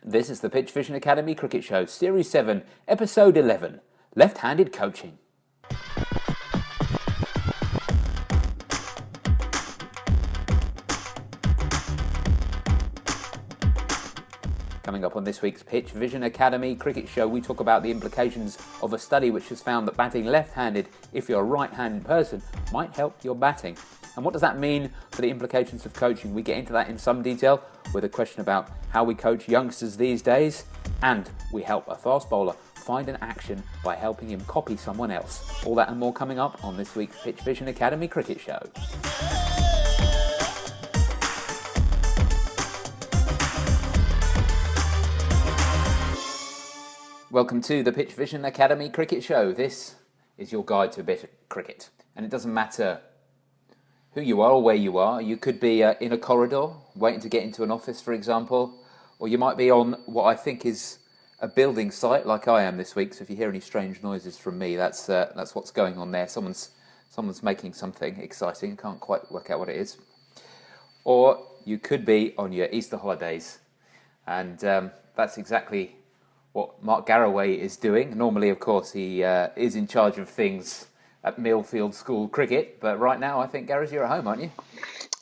This is the PitchVision Academy Cricket Show, Series 7, Episode 11, Left-Handed Coaching. Coming up on this week's PitchVision Academy Cricket Show, we talk about the implications of a study which has found that batting left-handed, if you're a right-handed person, might help your batting. And what does that mean for the implications of coaching? We get into that in some detail with a question about how we coach youngsters these days, and we help a fast bowler find an action by helping him copy someone else. All that and more coming up on this week's PitchVision Academy Cricket Show. Welcome to the PitchVision Academy Cricket Show. This is your guide to a bit of cricket. And it doesn't matter who you are or where you are. You could be in a corridor waiting to get into an office, for example, or you might be on what I think is a building site like I am this week. So if you hear any strange noises from me, that's what's going on there. Someone's making something exciting. I can't quite work out what it is. Or you could be on your Easter holidays. And that's exactly what Mark Garaway is doing. Normally, of course, he is in charge of things at Millfield School Cricket, but right now I think, Gareth, you're at home, aren't you?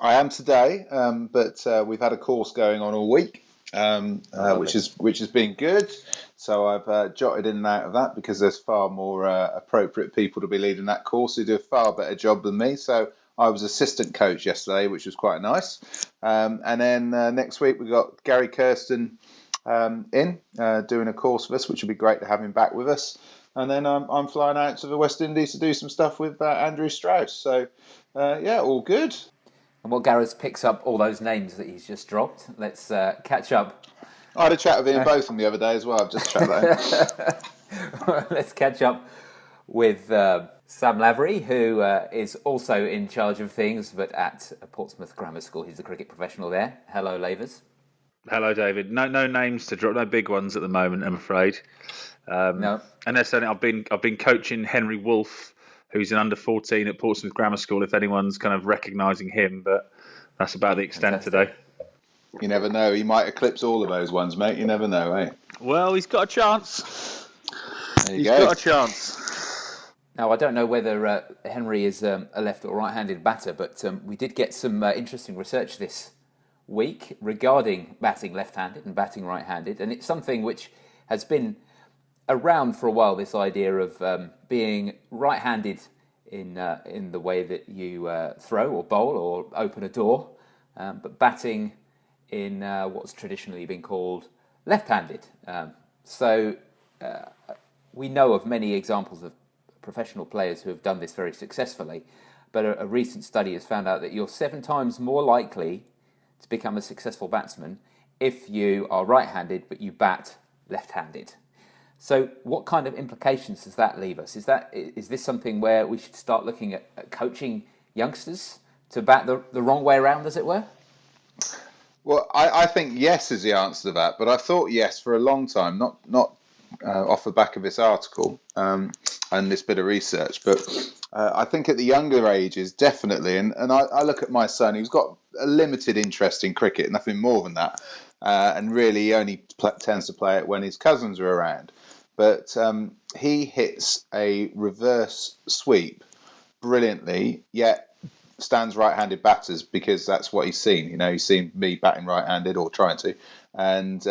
I am today, but we've had a course going on all week, which has been good. So I've jotted in and out of that because there's far more appropriate people to be leading that course who do a far better job than me. So I was assistant coach yesterday, which was quite nice. And then next week we've got Gary Kirsten doing a course with us, which would be great to have him back with us. And then I'm flying out to the West Indies to do some stuff with Andrew Strauss. So, all good. And while Gareth picks up all those names that he's just dropped, let's catch up. I had a chat with Ian Botham the other day as well. I've just checked that in. Let's catch up with Sam Lavery, who is also in charge of things, but at Portsmouth Grammar School. He's a cricket professional there. Hello, Lavers. Hello, David. No names to drop, no big ones at the moment, I'm afraid. No. And that's only, I've been coaching Henry Wolfe, who's an under 14 at Portsmouth Grammar School. If anyone's kind of recognising him, but that's about the extent today. You never know. He might eclipse all of those ones, mate. You never know, eh? Well, he's got a chance. He's got a chance. Now, I don't know whether Henry is a left or right-handed batter, but we did get some interesting research this week regarding batting left-handed and batting right-handed, and it's something which has been around for a while, this idea of being right-handed in the way that you throw or bowl or open a door, but batting in what's traditionally been called left-handed. So we know of many examples of professional players who have done this very successfully, but a recent study has found out that you're 7 times more likely to become a successful batsman if you are right-handed but you bat left-handed. So what kind of implications does that leave us? Is this something where we should start looking at coaching youngsters to bat the wrong way around, as it were? Well, I think yes is the answer to that, but I've thought yes for a long time, not off the back of this article and this bit of research, but I think at the younger ages, definitely, and I look at my son, who's got a limited interest in cricket, nothing more than that, and really he only tends to play it when his cousins are around. But he hits a reverse sweep brilliantly, yet stands right-handed batters because that's what he's seen. You know, he's seen me batting right-handed or trying to, and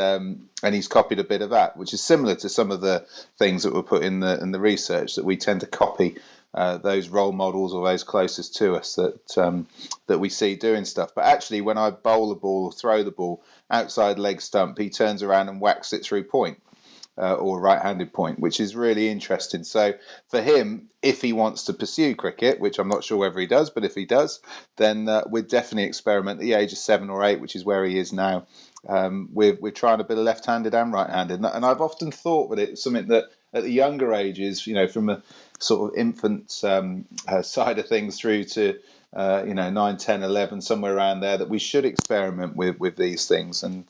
he's copied a bit of that, which is similar to some of the things that were put in the research, that we tend to copy those role models or those closest to us that we see doing stuff. But actually, when I bowl the ball or throw the ball outside leg stump, he turns around and whacks it through point. Or right-handed point, which is really interesting. So for him, if he wants to pursue cricket, which I'm not sure whether he does, but if he does, then we'd definitely experiment at the age of 7 or 8, which is where he is now. We're trying a bit of left-handed and right-handed, and I've often thought that it's something that at the younger ages, you know, from a sort of infant side of things through to 9, 10, 11, somewhere around there, that we should experiment with these things. And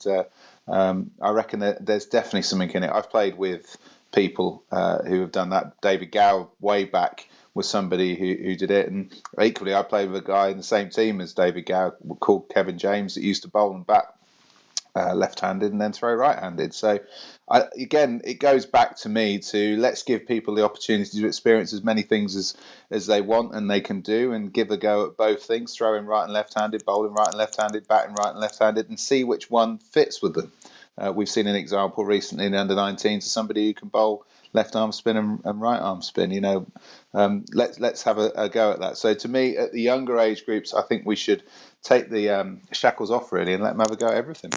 I reckon that there's definitely something in it. I've played with people who have done that. David Gow way back was somebody who did it, and equally I played with a guy in the same team as David Gow called Kevin James that used to bowl and bat left-handed and then throw right-handed. So again, it goes back to me to let's give people the opportunity to experience as many things as they want and they can do, and give a go at both things, throwing right and left-handed, bowling right and left-handed, batting right and left-handed, and see which one fits with them. We've seen an example recently in the under-19 to somebody who can bowl left arm spin and right arm spin. Let's have a go at that. So to me, at the younger age groups, I think we should take the shackles off really and let them have a go at everything.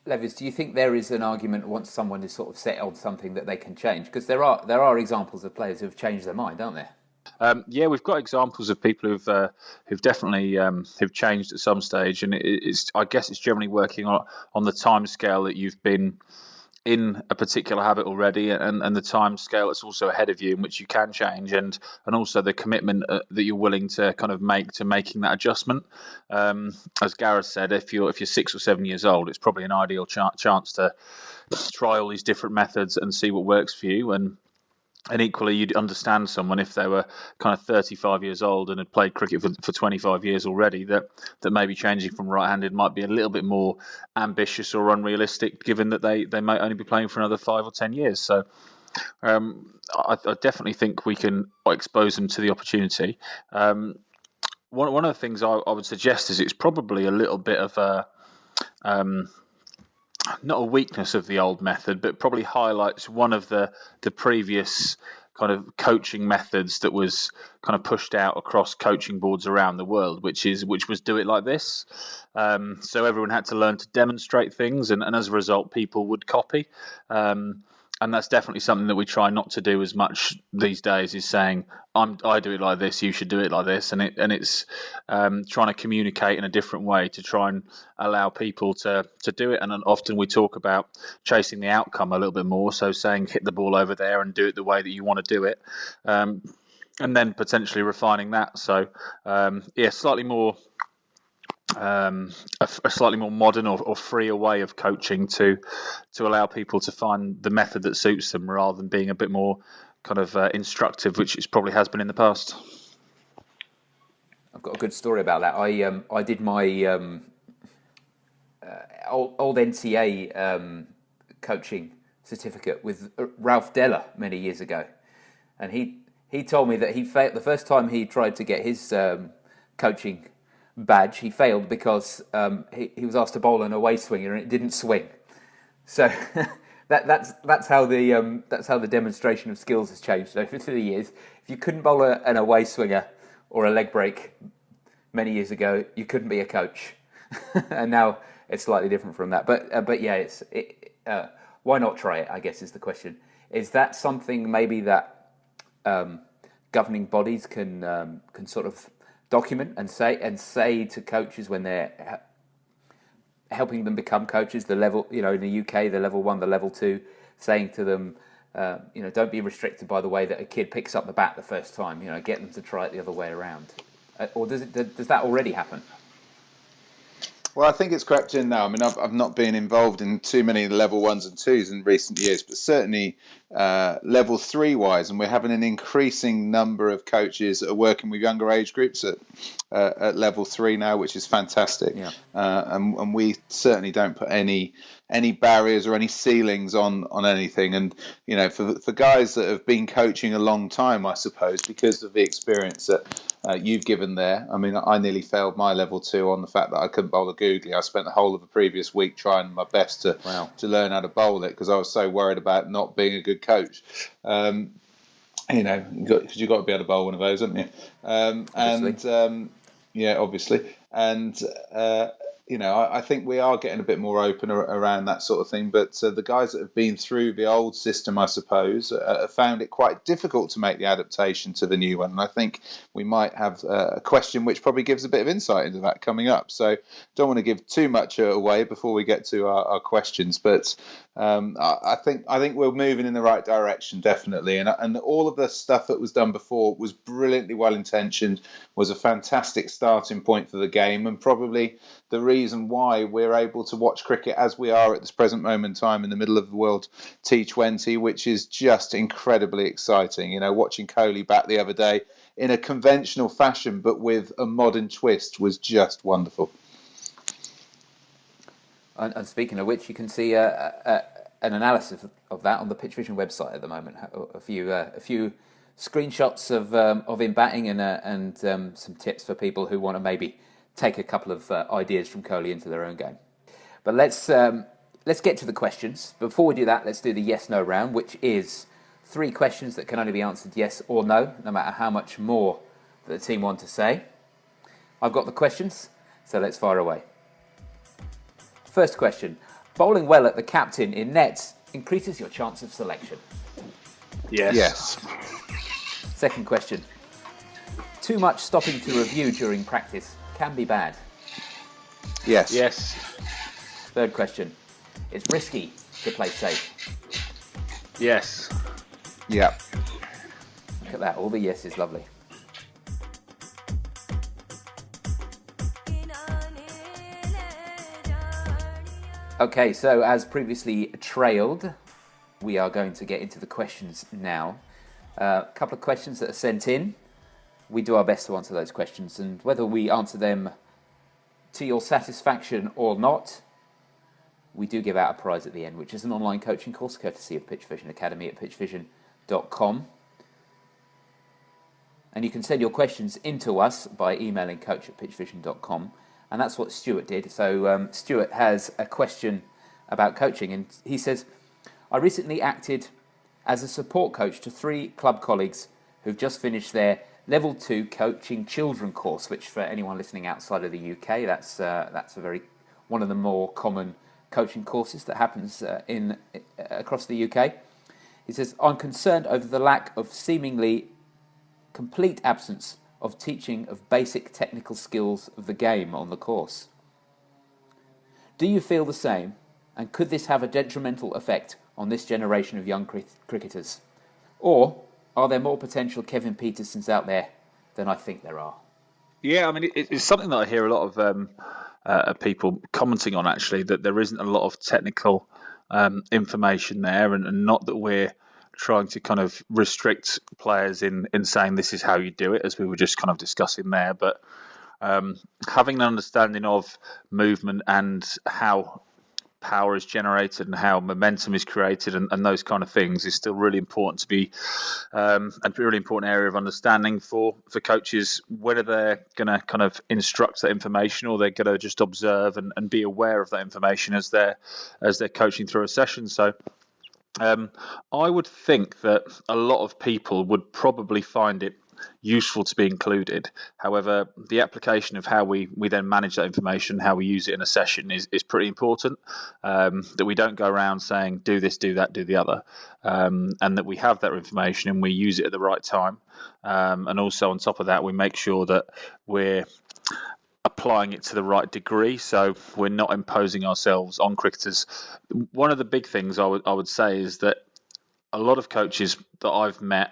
Levis, do you think there is an argument once someone is sort of set on something that they can change? Because there are examples of players who have changed their mind, aren't there? Yeah, we've got examples of people who've definitely who've changed at some stage, and I guess it's generally working on the time scale that you've been in a particular habit already, and the time scale that's also ahead of you in which you can change, and also the commitment that you're willing to kind of make to making that adjustment. As Gareth said, if you're 6 or 7 years old, it's probably an ideal chance to try all these different methods and see what works for you. And equally, you'd understand someone if they were kind of 35 years old and had played cricket for 25 years already, that maybe changing from right-handed might be a little bit more ambitious or unrealistic, given that they might only be playing for another 5 or 10 years. So I definitely think we can expose them to the opportunity. One of the things I would suggest is it's probably a little bit of a... not a weakness of the old method, but probably highlights one of the previous kind of coaching methods that was kind of pushed out across coaching boards around the world, which was do it like this. So everyone had to learn to demonstrate things, and as a result, people would copy. And that's definitely something that we try not to do as much these days, is saying, I do it like this, you should do it like this. And it's trying to communicate in a different way to try and allow people to do it. And often we talk about chasing the outcome a little bit more. So saying, hit the ball over there and do it the way that you want to do it. And then potentially refining that. So, slightly more... a slightly more modern or freer way of coaching to allow people to find the method that suits them, rather than being a bit more kind of instructive, which it probably has been in the past. I've got a good story about that. I did my old NCA coaching certificate with Ralph Deller many years ago, and he told me that he failed the first time he tried to get his coaching badge. He failed because he was asked to bowl an away swinger and it didn't swing. So that's how the demonstration of skills has changed over the years. If you couldn't bowl an away swinger or a leg break many years ago, you couldn't be a coach. And now it's slightly different from that. But yeah, why not try it, I guess, is the question. Is that something maybe that governing bodies can sort of document and say to coaches when they're helping them become coaches, the level, in the UK, the level 1, the level 2, saying to them, don't be restricted by the way that a kid picks up the bat the first time, get them to try it the other way around. Or does that already happen? Well, I think it's crept in now. I mean, I've not been involved in too many level 1s and 2s in recent years, but certainly level 3 wise, and we're having an increasing number of coaches that are working with younger age groups at level 3 now, which is fantastic. Yeah. And we certainly don't put any barriers or any ceilings on anything. And for guys that have been coaching a long time, I suppose, because of the experience that you've given there. I mean, I nearly failed my level 2 on the fact that I couldn't bowl a googly. I spent the whole of the previous week trying my best to learn how to bowl it, because I was so worried about not being a good coach. Because you've got to be able to bowl one of those, haven't you? Obviously. And I think we are getting a bit more open around that sort of thing. But the guys that have been through the old system, I suppose, have found it quite difficult to make the adaptation to the new one. And I think we might have a question which probably gives a bit of insight into that coming up. So don't want to give too much away before we get to our questions. But I think we're moving in the right direction, definitely. And all of the stuff that was done before was brilliantly well intentioned, was a fantastic starting point for the game, and probably the reason why we're able to watch cricket as we are at this present moment in time in the middle of the World T20, which is just incredibly exciting. Watching Kohli bat the other day in a conventional fashion but with a modern twist was just wonderful. And speaking of which, you can see an analysis of that on the PitchVision website at the moment. A few screenshots of him batting and some tips for people who want to maybe take a couple of ideas from Kohli into their own game. But let's get to the questions. Before we do that, let's do the yes/no round, which is 3 questions that can only be answered yes or no, no matter how much more that the team want to say. I've got the questions, so let's fire away. First question. Bowling well at the captain in nets increases your chance of selection. Yes. Second question. Too much stopping to review during practice can be bad. Yes. Third question. It's risky to play safe. Yes. Yeah. Look at that. All the yeses. Lovely. Okay, so as previously trailed, we are going to get into the questions now. A couple of questions that are sent in. We do our best to answer those questions, and whether we answer them to your satisfaction or not, we do give out a prize at the end, which is an online coaching course courtesy of PitchVision Academy at pitchvision.com. And you can send your questions into us by emailing coach@pitchvision.com. And that's what Stuart did. So Stuart has a question about coaching, and he says, I recently acted as a support coach to 3 club colleagues who've just finished their Level 2 Coaching Children course, which for anyone listening outside of the UK, that's one of the more common coaching courses that happens across the UK. He says, I'm concerned over the lack of seemingly complete absence of teaching of basic technical skills of the game on the course. Do you feel the same, and could this have a detrimental effect on this generation of young cricketers? Or are there more potential Kevin Petersons out there than I think there are? Yeah, I mean, it's something that I hear a lot of people commenting on, actually, that there isn't a lot of technical information there, and not that we're trying to kind of restrict players in saying this is how you do it, as we were just kind of discussing there, but having an understanding of movement and how power is generated and how momentum is created and those kind of things is still really important to be a really important area of understanding for coaches, whether they're going to kind of instruct that information or they're going to just observe and be aware of that information as they're coaching through a session. So I would think that a lot of people would probably find it useful to be included. However, the application of how we then manage that information, how we use it in a session is pretty important, that we don't go around saying do this, do that, do the other, and that we have that information and we use it at the right time. And also on top of that, we make sure that we're applying it to the right degree, so we're not imposing ourselves on cricketers. One of the big things I would say is that a lot of coaches that I've met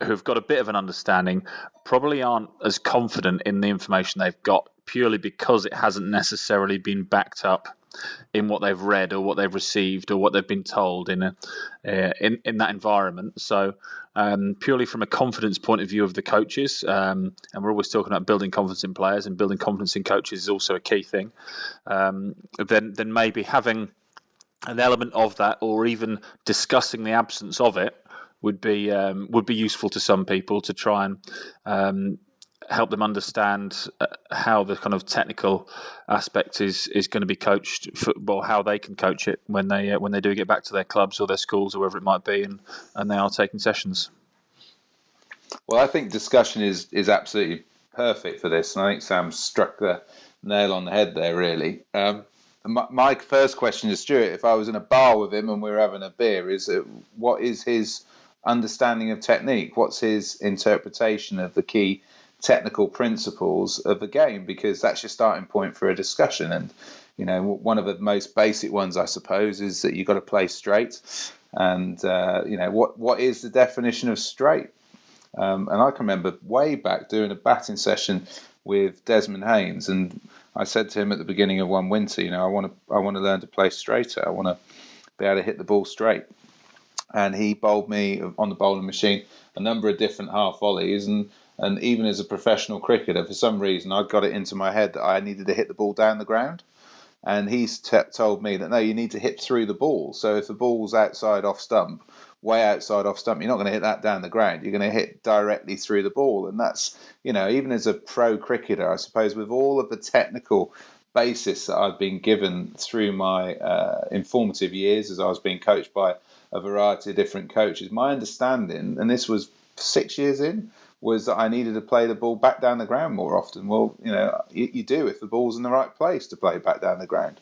who've got a bit of an understanding probably aren't as confident in the information they've got, purely because it hasn't necessarily been backed up in what they've read or what they've received or what they've been told in that environment. So purely from a confidence point of view of the coaches, and we're always talking about building confidence in players, and building confidence in coaches is also a key thing, then maybe having an element of that, or even discussing the absence of it, would be useful to some people to try and help them understand how the kind of technical aspect is going to be coached, or how they can coach it when they do get back to their clubs or their schools or wherever it might be, and they are taking sessions. Well, I think discussion is absolutely perfect for this, and I think Sam struck the nail on the head there, really. My first question to Stuart, if I was in a bar with him and we were having a beer, is what is his understanding of technique? What's his interpretation of the key technical principles of the game? Because that's your starting point for a discussion. And one of the most basic ones, I suppose, is that you've got to play straight. And what is the definition of straight? And I can remember way back doing a batting session with Desmond Haynes, and I said to him at the beginning of one winter, I want to learn to play straighter. I want to be able to hit the ball straight. And he bowled me on the bowling machine a number of different half volleys, and even as a professional cricketer, for some reason, I got it into my head that I needed to hit the ball down the ground. and he's told me that no, you need to hit through the ball. So if the ball's outside off stump, way outside off stump, you're not going to hit that down the ground. You're going to hit directly through the ball. And that's, even as a pro cricketer, I suppose, with all of the technical basis that I've been given through my informative years as I was being coached by a variety of different coaches, my understanding, and this was 6 years in, was that I needed to play the ball back down the ground more often. Well, you do if the ball's in the right place to play back down the ground.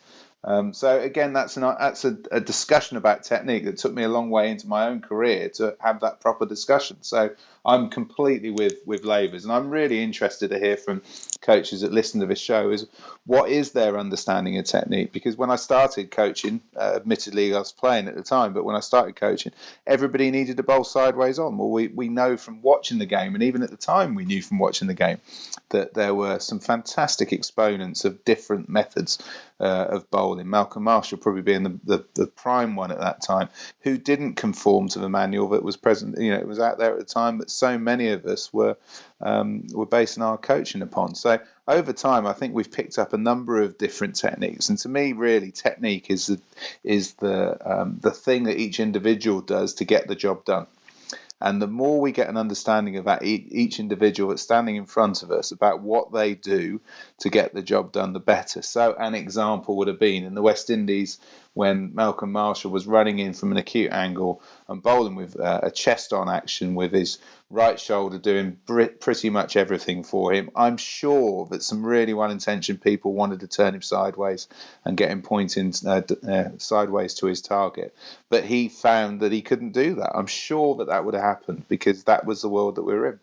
So again, that's a discussion about technique that took me a long way into my own career to have that proper discussion. So I'm completely with Lavers, and I'm really interested to hear from coaches that listen to this show is what is their understanding of technique? Because when I started coaching, admittedly I was playing at the time, but when I started coaching, everybody needed to bowl sideways on. Well, we know from watching the game, and even at the time we knew from watching the game, that there were some fantastic exponents of different methods of bowling. Malcolm Marshall probably being the prime one at that time, who didn't conform to the manual that was present. It was out there at the time that so many of us were basing our coaching upon. So over time, I think we've picked up a number of different techniques, and to me, really, technique is the thing that each individual does to get the job done. And the more we get an understanding of that, each individual that's standing in front of us, about what they do to get the job done, the better. So an example would have been in the West Indies when Malcolm Marshall was running in from an acute angle and bowling with a chest-on action with his right shoulder doing pretty much everything for him. I'm sure that some really well-intentioned people wanted to turn him sideways and get him pointing sideways to his target. But he found that he couldn't do that. I'm sure that would have happened because that was the world that we were in.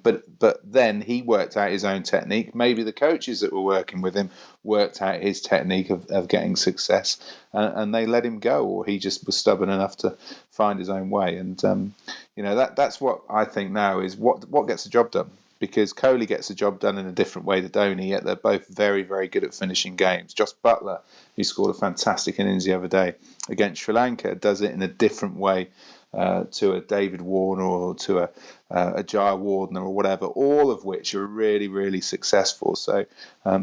But then he worked out his own technique. Maybe the coaches that were working with him worked out his technique of getting success, and they let him go, or he just was stubborn enough to find his own way. And that's what I think now is what gets the job done. Because Kohli gets the job done in a different way to Dhoni, yet they're both very, very good at finishing games. Josh Buttler, who scored a fantastic innings the other day against Sri Lanka, does it in a different way to a David Warner or to a Jaya Wardner or whatever, all of which are really, really successful. So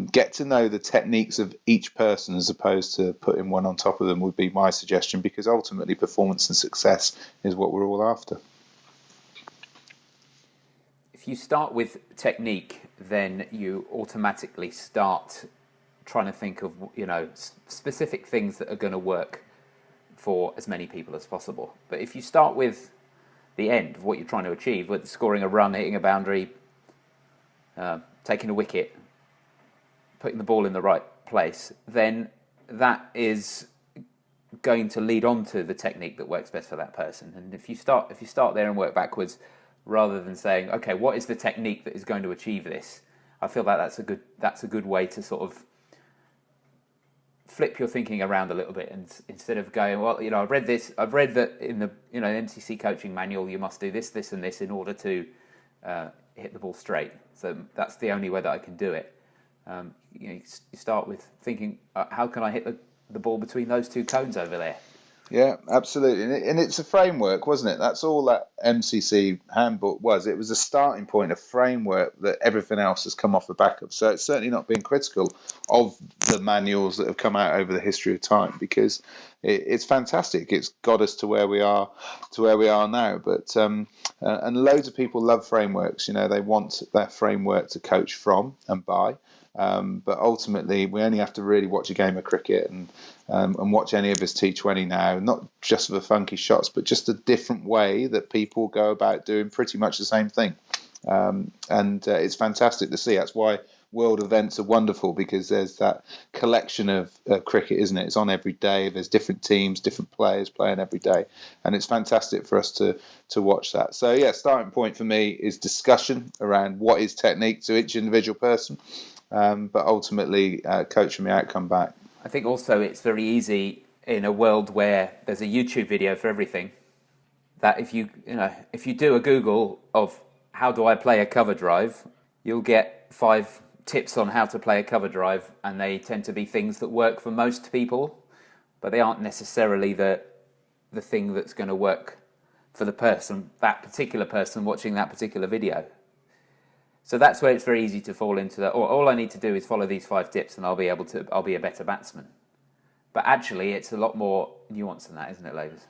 get to know the techniques of each person as opposed to putting one on top of them would be my suggestion, because ultimately performance and success is what we're all after. If you start with technique, then you automatically start trying to think of specific things that are going to work for as many people as possible. But if you start with the end of what you're trying to achieve, with scoring a run, hitting a boundary, taking a wicket, putting the ball in the right place, then that is going to lead on to the technique that works best for that person. And if you start there and work backwards, rather than saying, okay, what is the technique that is going to achieve this? I feel like that's a good way to sort of flip your thinking around a little bit, and instead of going, well, I've read that in the MCC coaching manual you must do this, this, and this in order to hit the ball straight. So that's the only way that I can do it. You start with thinking, how can I hit the ball between those two cones over there? Yeah, absolutely. And it's a framework, wasn't it? That's all that MCC handbook was. It was a starting point, a framework that everything else has come off the back of. So it's certainly not been critical of the manuals that have come out over the history of time, because it's fantastic. It's got us to where we are now. But and loads of people love frameworks. They want that framework to coach from and by. But ultimately, we only have to really watch a game of cricket and watch any of us T20 now, not just for the funky shots, but just a different way that people go about doing pretty much the same thing. And it's fantastic to see. That's why world events are wonderful, because there's that collection of cricket, isn't it? It's on every day. There's different teams, different players playing every day. And it's fantastic for us to watch that. So, yeah, starting point for me is discussion around what is technique to each individual person. But ultimately, coaching the outcome back. I think also it's very easy in a world where there's a YouTube video for everything, that if you do a Google of how do I play a cover drive, you'll get 5 tips on how to play a cover drive, and they tend to be things that work for most people, but they aren't necessarily the thing that's going to work for that particular person watching that particular video. So that's where it's very easy to fall into that. All I need to do is follow these 5 tips, and I'll be a better batsman. But actually, it's a lot more nuanced than that, isn't it, Lavers?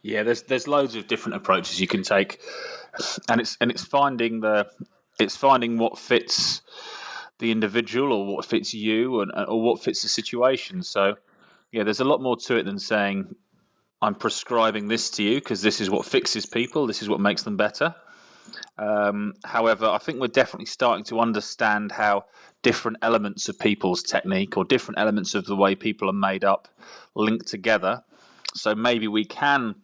Yeah, there's loads of different approaches you can take, and it's finding what fits the individual, or what fits you, or what fits the situation. So yeah, there's a lot more to it than saying I'm prescribing this to you because this is what fixes people, this is what makes them better. However, I think we're definitely starting to understand how different elements of people's technique, or different elements of the way people are made up, link together. So maybe we can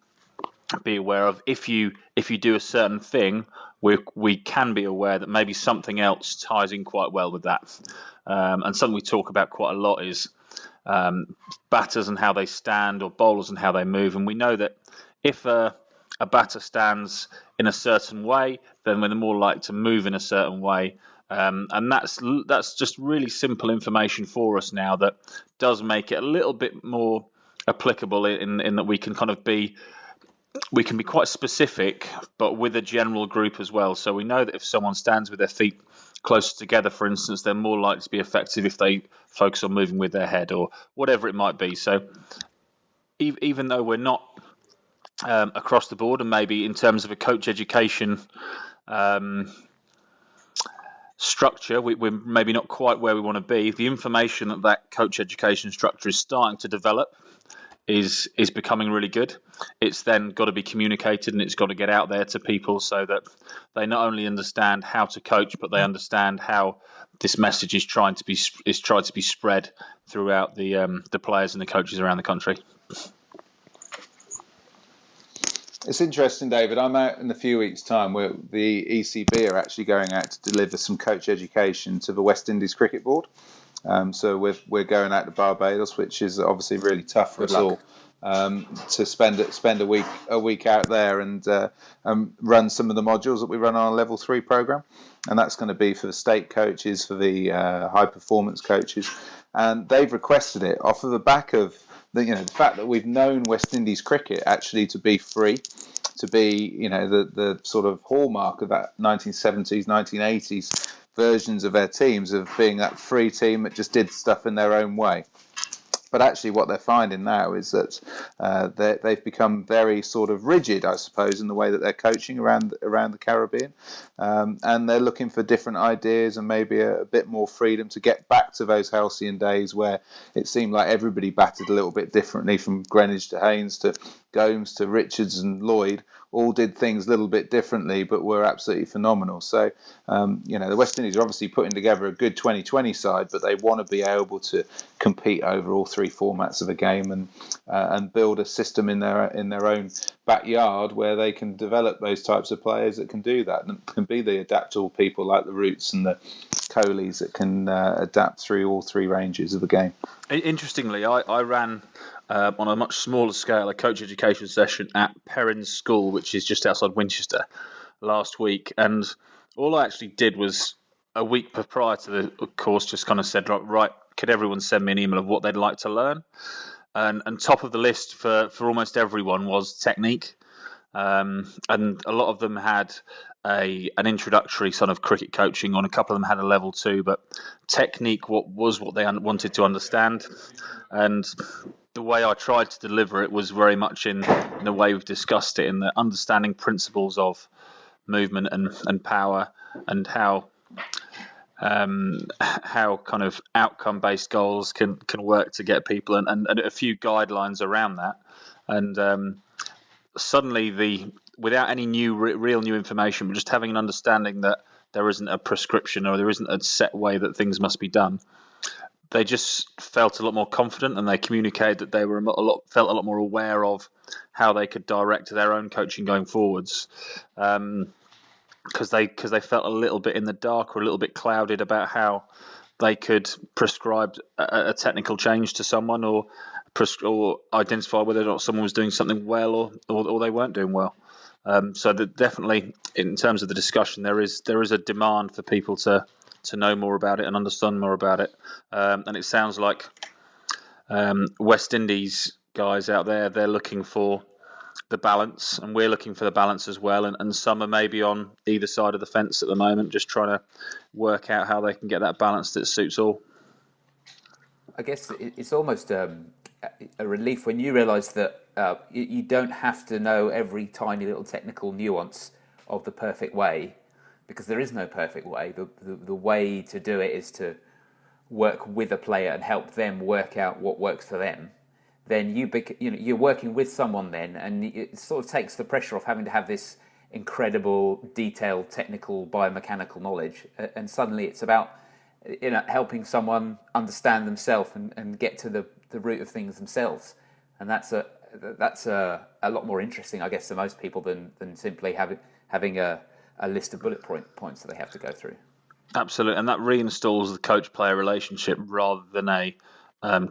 be aware of, if you do a certain thing, we can be aware that maybe something else ties in quite well with that. And something we talk about quite a lot is batters and how they stand, or bowlers and how they move. And we know that if a batter stands in a certain way, then they're more likely to move in a certain way. And that's just really simple information for us now that does make it a little bit more applicable in that we can be quite specific, but with a general group as well. So we know that if someone stands with their feet closer together, for instance, they're more likely to be effective if they focus on moving with their head, or whatever it might be. So even though we're not across the board, and maybe in terms of a coach education structure, we're maybe not quite where we want to be, the information that coach education structure is starting to develop is becoming really good. It's then got to be communicated, and it's got to get out there to people so that they not only understand how to coach, but they understand how this message is tried to be spread throughout the players and the coaches around the country. It's interesting, David. I'm out in a few weeks' time where the ECB are actually going out to deliver some coach education to the West Indies Cricket Board. So we're going out to Barbados, which is obviously really tough for us all, to spend a week out there and run some of the modules that we run on our level 3 program, and that's going to be for the state coaches, for the high performance coaches, and they've requested it off of the back of the fact that we've known West Indies cricket actually to be free, to be the sort of hallmark of that 1970s, 1980s versions of their teams, of being that free team that just did stuff in their own way. But actually what they're finding now is that they've become very sort of rigid, I suppose, in the way that they're coaching around the Caribbean. And they're looking for different ideas and maybe a bit more freedom to get back to those halcyon days where it seemed like everybody batted a little bit differently, from Greenwich to Haynes to Gomes to Richards and Lloyd, all did things a little bit differently, but were absolutely phenomenal. So, the West Indies are obviously putting together a good 2020 side, but they want to be able to compete over all 3 formats of a game, and build a system in their own backyard where they can develop those types of players that can do that, and can be the adaptable people like the Roots and the Kohlis that can adapt through all 3 ranges of the game. Interestingly, I ran on a much smaller scale a coach education session at Perrins School, which is just outside Winchester, last week. And all I actually did was, a week prior to the course, just kind of said, right, could everyone send me an email of what they'd like to learn? And top of the list for almost everyone was technique. And a lot of them had an introductory sort of cricket coaching on. A couple of them had a level 2, but technique was what they wanted to understand. And the way I tried to deliver it was very much in the way we've discussed it, in the understanding principles of movement and power, and how kind of outcome-based goals can work to get people, and a few guidelines around that. And suddenly, without any real new information, but just having an understanding that there isn't a prescription, or there isn't a set way that things must be done, they just felt a lot more confident, and they communicated that they were felt a lot more aware of how they could direct their own coaching going forwards. Because they felt a little bit in the dark, or a little bit clouded about how they could prescribe a technical change to someone, or identify whether or not someone was doing something well, or they weren't doing well. So that definitely, in terms of the discussion, there is a demand for people to know more about it and understand more about it. And it sounds like West Indies guys out there, they're looking for the balance, and we're looking for the balance as well. And some are maybe on either side of the fence at the moment, just trying to work out how they can get that balance that suits all. I guess it's almost a relief when you realise that you don't have to know every tiny little technical nuance of the perfect way, because there is no perfect way. The way to do it is to work with a player and help them work out what works for them. Then you're working with someone then, and it sort of takes the pressure off having to have this incredible, detailed, technical, biomechanical knowledge, and suddenly it's about helping someone understand themselves and get to the root of things themselves, and that's a lot more interesting, I guess, to most people than simply having a list of bullet points that they have to go through. Absolutely, and that reinstalls the coach-player relationship rather than a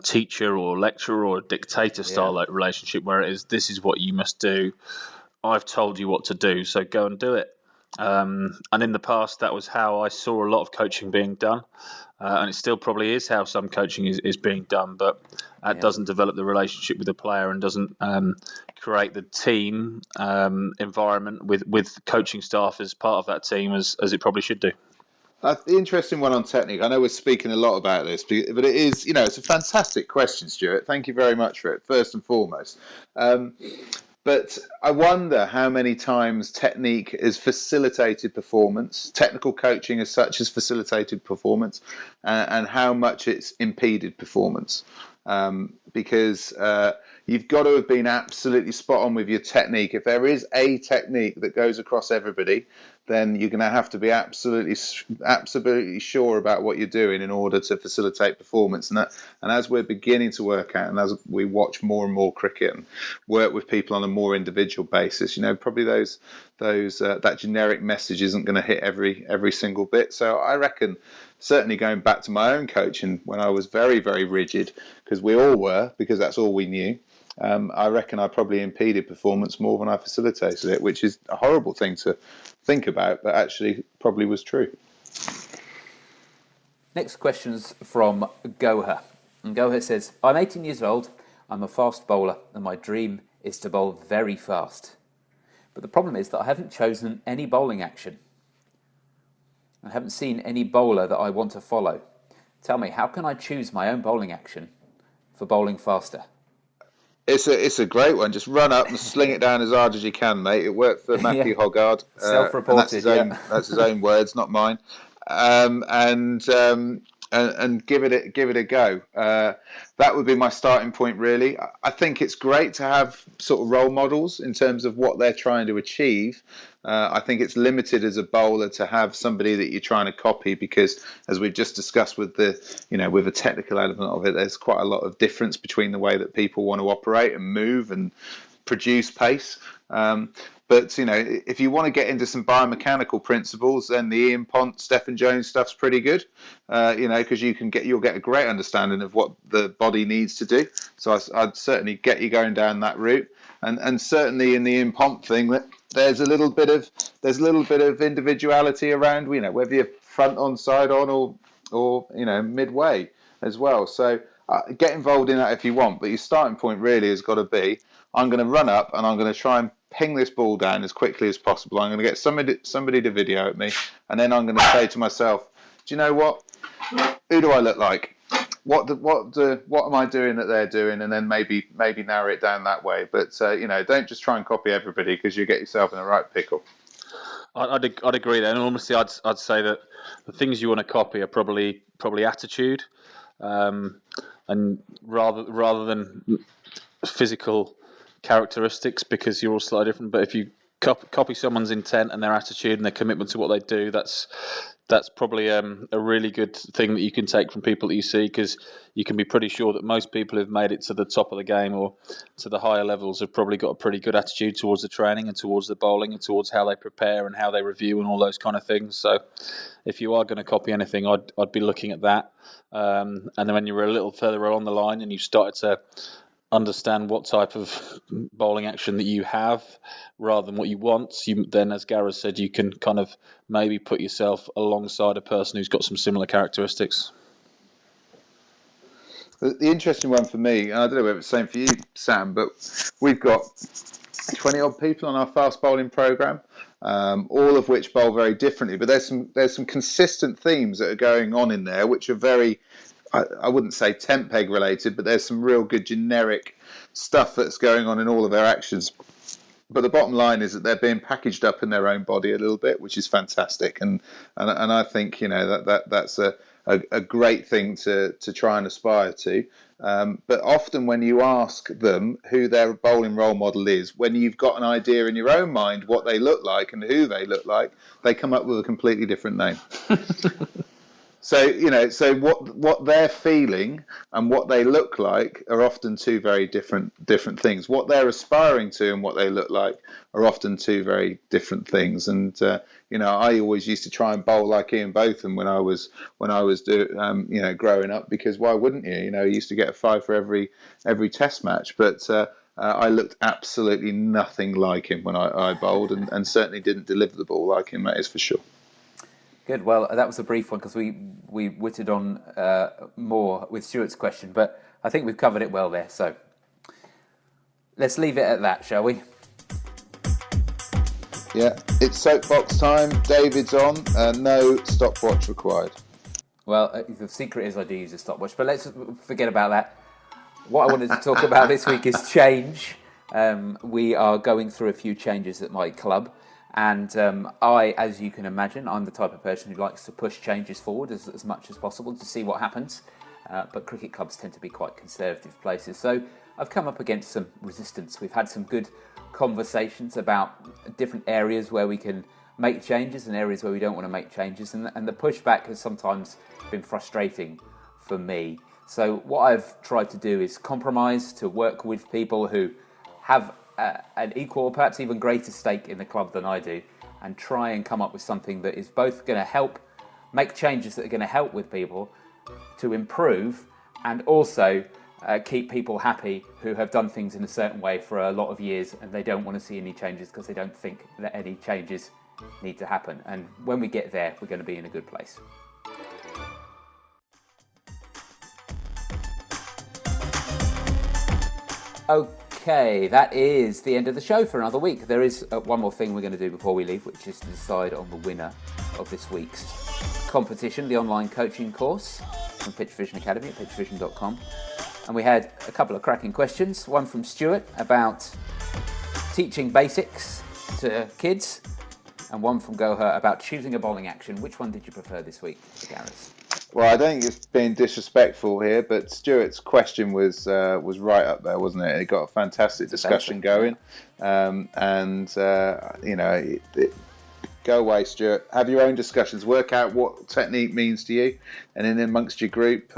teacher or lecturer or dictator style relationship where it is, this is what you must do. I've told you what to do, so go and do it. And in the past, that was how I saw a lot of coaching being done, and it still probably is how some coaching is being done, but that doesn't develop the relationship with the player and doesn't create the team environment with coaching staff as part of that team as it probably should do. The interesting one on technique. I know we're speaking a lot about this, but it is, it's a fantastic question, Stuart. Thank you very much for it, first and foremost. But I wonder how many times technique has facilitated performance, technical coaching as such has facilitated performance, and how much it's impeded performance. Because you've got to have been absolutely spot on with your technique. If there is a technique that goes across everybody, then you're going to have to be absolutely sure about what you're doing in order to facilitate performance. And as we're beginning to work out, and as we watch more and more cricket and work with people on a more individual basis, probably that generic message isn't going to hit every single bit. So I reckon, certainly going back to my own coaching when I was very, very rigid, because we all were, because that's all we knew. I reckon I probably impeded performance more than I facilitated it, which is a horrible thing to think about, but actually probably was true. Next question's from Goha. And Goha says, I'm 18 years old, I'm a fast bowler, and my dream is to bowl very fast. But the problem is that I haven't chosen any bowling action. I haven't seen any bowler that I want to follow. Tell me, how can I choose my own bowling action for bowling faster? It's a great one. Just run up and sling it down as hard as you can, mate. It worked for Matthew Hoggard. Self-reported, that's his own words, not mine. And give it a go. That would be my starting point, really. I think it's great to have sort of role models in terms of what they're trying to achieve. I think it's limited as a bowler to have somebody that you're trying to copy, because as we've just discussed with with the technical element of it, there's quite a lot of difference between the way that people want to operate and move and produce pace. But if you want to get into some biomechanical principles, then the Ian Pont, Stephen Jones stuff's pretty good. Because you'll get a great understanding of what the body needs to do. So I'd certainly get you going down that route. And certainly in the Ian Pont thing, there's a little bit of individuality around, whether you're front on, side on, or midway as well. So get involved in that if you want. But your starting point really has got to be, I'm going to run up and I'm going to try and ping this ball down as quickly as possible. I'm going to get somebody to video at me, and then I'm going to say to myself, do you know what? Who do I look like? What am I doing that they're doing? And then maybe narrow it down that way. But don't just try and copy everybody, because you get yourself in the right pickle. I'd agree there. And honestly, I'd say that the things you want to copy are probably attitude, and rather than physical characteristics, because you're all slightly different. But if you copy someone's intent and their attitude and their commitment to what they do, that's probably a really good thing that you can take from people that you see, because you can be pretty sure that most people who've made it to the top of the game or to the higher levels have probably got a pretty good attitude towards the training and towards the bowling and towards how they prepare and how they review and all those kind of things. So if you are going to copy anything, I'd be looking at that. And then when you're a little further along the line and you've started to understand what type of bowling action that you have rather than what you want, then, as Gareth said, you can kind of maybe put yourself alongside a person who's got some similar characteristics. The interesting one for me, and I don't know whether it's the same for you, Sam, but we've got 20 odd people on our fast bowling program, all of which bowl very differently. But there's some consistent themes that are going on in there, which are very, I wouldn't say tent peg related, but there's some real good generic stuff that's going on in all of their actions. But the bottom line is that they're being packaged up in their own body a little bit, which is fantastic. And I think, that's a great thing to try and aspire to. But often when you ask them who their bowling role model is, when you've got an idea in your own mind what they look like and who they look like, they come up with a completely different name. So what they're feeling and what they look like are often two very different things. What they're aspiring to and what they look like are often two very different things. And I always used to try and bowl like Ian Botham when I was growing up, because why wouldn't you? He used to get a 5 for every test match, but I looked absolutely nothing like him when I bowled, and certainly didn't deliver the ball like him. That is for sure. Good. Well, that was a brief one because we whittled on more with Stuart's question, but I think we've covered it well there. So let's leave it at that, shall we? Yeah, it's soapbox time. David's on. No stopwatch required. Well, the secret is I do use a stopwatch, but let's forget about that. What I wanted to talk about this week is change. We are going through a few changes at my club. And I, as you can imagine, I'm the type of person who likes to push changes forward as much as possible to see what happens. But cricket clubs tend to be quite conservative places. So I've come up against some resistance. We've had some good conversations about different areas where we can make changes and areas where we don't want to make changes. And the pushback has sometimes been frustrating for me. So what I've tried to do is compromise, to work with people who have an equal, perhaps even greater stake in the club than I do, and try and come up with something that is both going to help make changes that are going to help with people to improve, and also keep people happy who have done things in a certain way for a lot of years and they don't want to see any changes because they don't think that any changes need to happen. And when we get there, we're going to be in a good place. Okay, that is the end of the show for another week. There is one more thing we're going to do before we leave, which is to decide on the winner of this week's competition, the online coaching course from PitchVision Academy at pitchvision.com. And we had a couple of cracking questions. One from Stuart about teaching basics to kids, and one from Goher about choosing a bowling action. Which one did you prefer this week, Gareth? Well, I don't think it's being disrespectful here, but Stuart's question was right up there, wasn't it? It got a fantastic discussion going, go away, Stuart. Have your own discussions. Work out what technique means to you, and then amongst your group,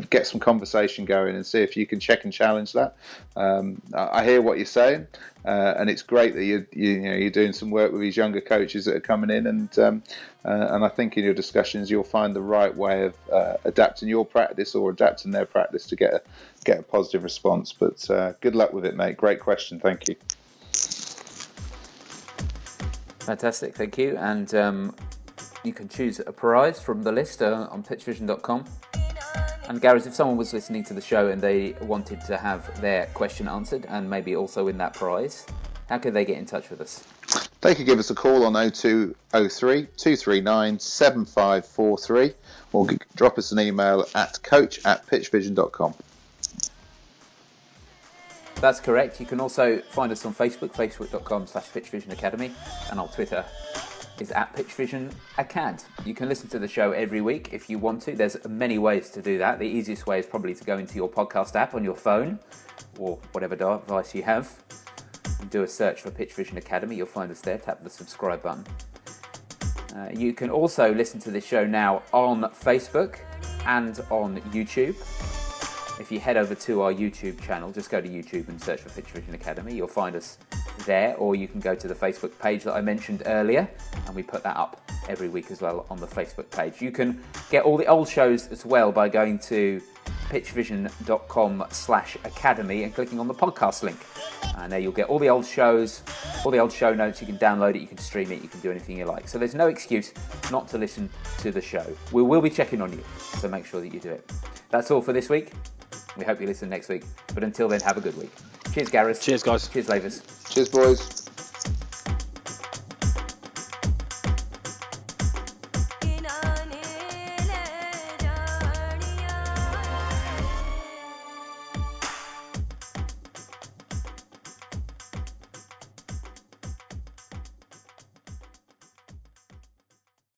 get some conversation going and see if you can check and challenge that. I hear what you're saying, and it's great that you're doing some work with these younger coaches that are coming in, and I think in your discussions you'll find the right way of adapting your practice or adapting their practice to get a positive response. But good luck with it, mate. Great question. Thank you. Fantastic, thank you. And you can choose a prize from the list on pitchvision.com. And Gareth, if someone was listening to the show and they wanted to have their question answered and maybe also win that prize, how could they get in touch with us? They could give us a call on 0203 239 7543 or drop us an email at coach@pitchvision.com. That's correct. You can also find us on Facebook, facebook.com/PitchVision Academy, and our Twitter is @PitchVisionAcad. You can listen to the show every week if you want to. There's many ways to do that. The easiest way is probably to go into your podcast app on your phone or whatever device you have and do a search for PitchVision Academy. You'll find us there. Tap the subscribe button. You can also listen to this show now on Facebook and on YouTube. If you head over to our YouTube channel, just go to YouTube and search for PitchVision Academy. You'll find us there, or you can go to the Facebook page that I mentioned earlier, and we put that up every week as well on the Facebook page. You can get all the old shows as well by going to pitchvision.com/academy and clicking on the podcast link. And there you'll get all the old shows, all the old show notes. You can download it, you can stream it, you can do anything you like. So there's no excuse not to listen to the show. We will be checking on you, so make sure that you do it. That's all for this week. We hope you listen next week. But until then, have a good week. Cheers, Gareth. Cheers, guys. Cheers, Lavers. Cheers, boys.